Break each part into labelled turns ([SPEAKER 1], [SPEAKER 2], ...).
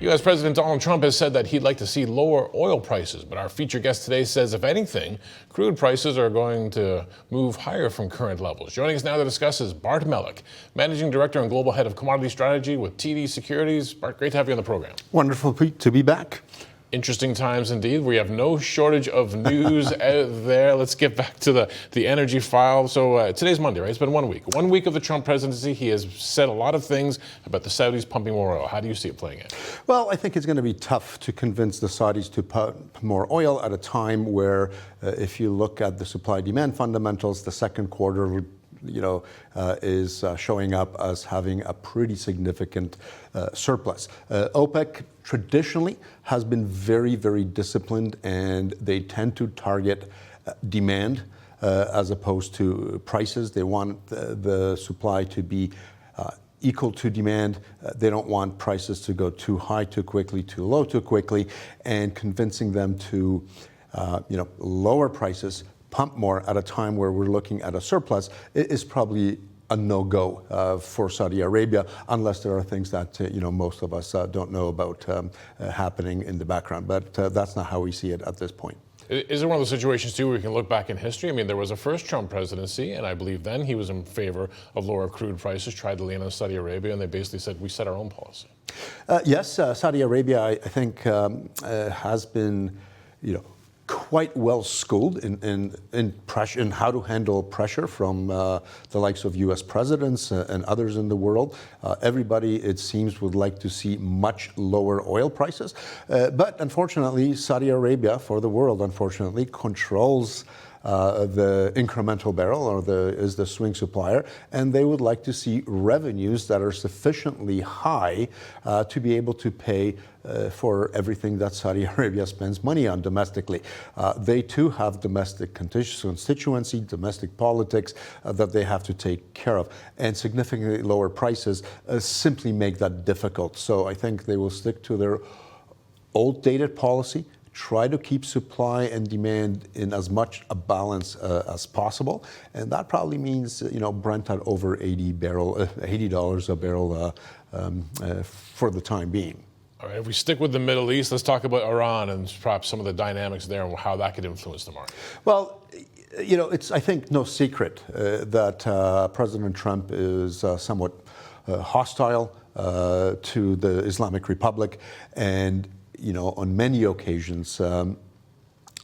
[SPEAKER 1] U.S. President Donald Trump has said that he'd like to see lower oil prices, but our featured guest today says, if anything, crude prices are going to move higher from current levels. Joining us now to discuss is Bart Melek, Managing Director and Global Head of Commodity Strategy with TD Securities. Bart, great to have you on the program.
[SPEAKER 2] Wonderful to be back.
[SPEAKER 1] Interesting times indeed. We have no shortage of news out there. Let's get back to the energy file. So today's Monday, right? It's been 1 week. 1 week of the Trump presidency. He has said a lot of things about the Saudis pumping more oil. How do you see it playing out?
[SPEAKER 2] Well, I think it's going to be tough to convince the Saudis to pump more oil at a time where, if you look at the supply-demand fundamentals, the second quarter is showing up as having a pretty significant surplus. OPEC traditionally has been very, very disciplined, and they tend to target demand as opposed to prices. They want the supply to be equal to demand. They don't want prices to go too high too quickly, too low too quickly, and convincing them to lower prices, pump more at a time where we're looking at a surplus is probably a no-go for Saudi Arabia, unless there are things that most of us don't know about happening in the background. But that's not how we see it at this point.
[SPEAKER 1] Is it one of those situations, too, where we can look back in history? I mean, there was a first Trump presidency, and I believe then he was in favor of lower crude prices, tried to lean on Saudi Arabia, and they basically said, we set our own policy.
[SPEAKER 2] Yes, Saudi Arabia, I think, has been, quite well schooled in pressure, in how to handle pressure from the likes of U.S. presidents and others in the world. Everybody, it seems, would like to see much lower oil prices. But unfortunately, Saudi Arabia, for the world, unfortunately, controls the incremental barrel, or is the swing supplier, and they would like to see revenues that are sufficiently high to be able to pay for everything that Saudi Arabia spends money on domestically. They too have domestic constituency, domestic politics that they have to take care of, and significantly lower prices simply make that difficult. So I think they will stick to their old dated policy, try to keep supply and demand in as much a balance as possible, and that probably means Brent at over $80 a barrel for the time being.
[SPEAKER 1] All right, if we stick with the Middle East, let's talk about Iran and perhaps some of the dynamics there and how that could influence the market.
[SPEAKER 2] Well, it's, I think, no secret that President Trump is somewhat hostile to the Islamic Republic, and on many occasions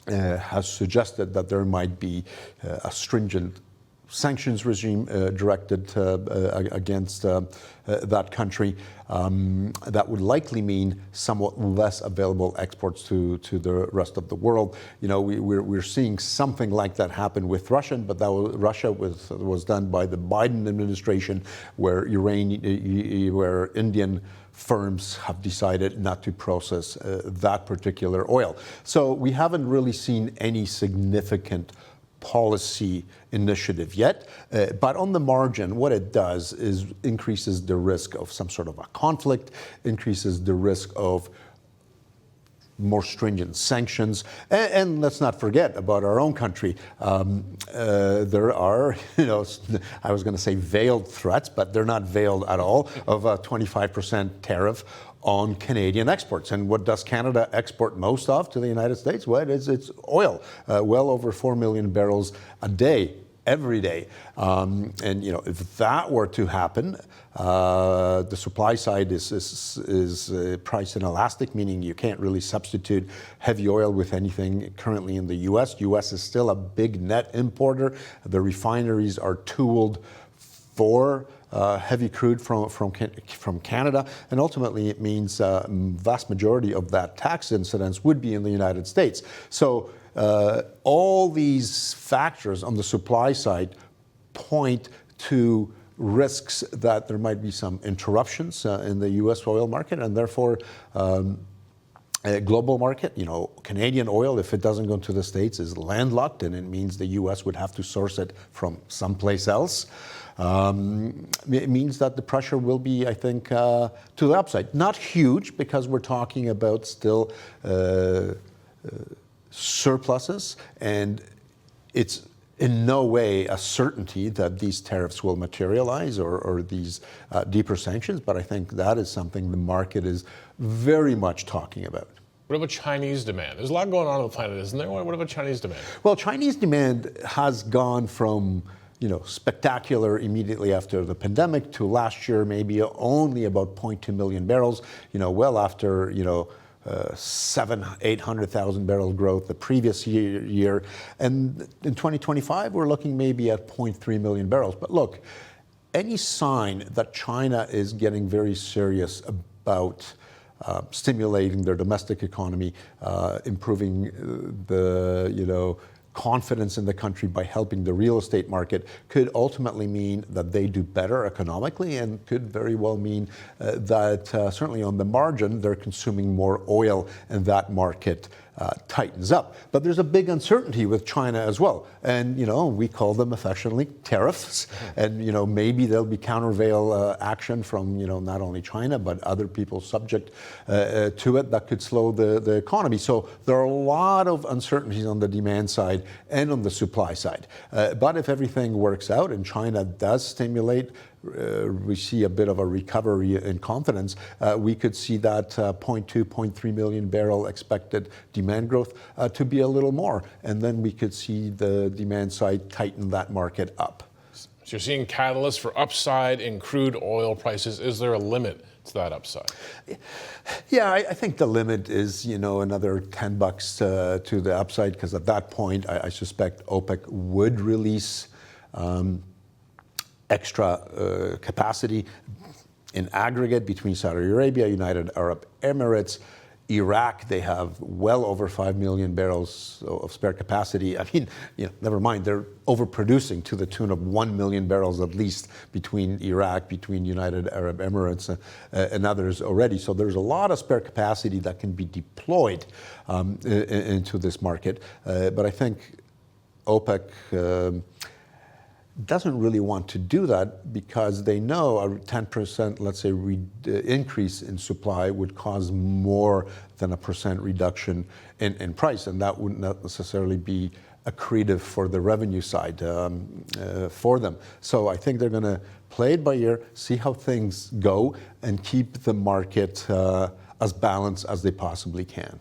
[SPEAKER 2] has suggested that there might be a stringent sanctions regime directed against that country that would likely mean somewhat less available exports to the rest of the world. We're seeing something like that happen with Russia, but Russia was done by the Biden administration, where Indian firms have decided not to process that particular oil. So we haven't really seen any significant policy initiative yet, but on the margin, what it does is increases the risk of some sort of a conflict, increases the risk of more stringent sanctions, and let's not forget about our own country. There are, I was going to say veiled threats, but they're not veiled at all, of a 25% tariff on Canadian exports. And what does Canada export most of to the United States? Well, it's oil, well over 4 million barrels a day, every day. If that were to happen, the supply side is price inelastic, meaning you can't really substitute heavy oil with anything currently in the U.S. U.S. is still a big net importer. The refineries are tooled for heavy crude from Canada, and ultimately it means vast majority of that tax incidence would be in the United States. So all these factors on the supply side point to risks that there might be some interruptions in the U.S. oil market, and therefore a global market. Canadian oil, if it doesn't go to the States, is landlocked, and it means the U.S. would have to source it from someplace else. It means that the pressure will be, I think, to the upside. Not huge, because we're talking about still surpluses, and it's in no way a certainty that these tariffs will materialize or these deeper sanctions, but I think that is something the market is very much talking about.
[SPEAKER 1] What about Chinese demand? There's a lot going on the planet, isn't there? What about Chinese demand?
[SPEAKER 2] Well, Chinese demand has gone from spectacular immediately after the pandemic to last year maybe only about 0.2 million barrels, well after 800,000 barrel growth the previous year. And in 2025, we're looking maybe at 0.3 million barrels. But look, any sign that China is getting very serious about stimulating their domestic economy, improving the confidence in the country by helping the real estate market could ultimately mean that they do better economically, and could very well mean that certainly on the margin they're consuming more oil and that market tightens up. But there's a big uncertainty with China as well, and we call them affectionately tariffs, and maybe there'll be countervail action from not only China but other people subject to it that could slow the economy. So there are a lot of uncertainties on the demand side and on the supply side. But if everything works out and China does stimulate, we see a bit of a recovery in confidence, we could see that 0.2, 0.3 million barrel expected demand growth to be a little more. And then we could see the demand side tighten that market up.
[SPEAKER 1] So you're seeing catalysts for upside in crude oil prices. Is there a limit to that upside?
[SPEAKER 2] Yeah, I think the limit is, another $10 to the upside, because at that point, I suspect OPEC would release extra capacity in aggregate between Saudi Arabia, United Arab Emirates, Iraq. They have well over 5 million barrels of spare capacity. I mean, never mind, they're overproducing to the tune of 1 million barrels at least between Iraq, between United Arab Emirates and others already. So there's a lot of spare capacity that can be deployed into this market. But I think OPEC doesn't really want to do that, because they know a 10%, let's say, increase in supply would cause more than a % reduction in price, and that would not necessarily be accretive for the revenue side for them. So I think they're going to play it by ear, see how things go, and keep the market as balanced as they possibly can.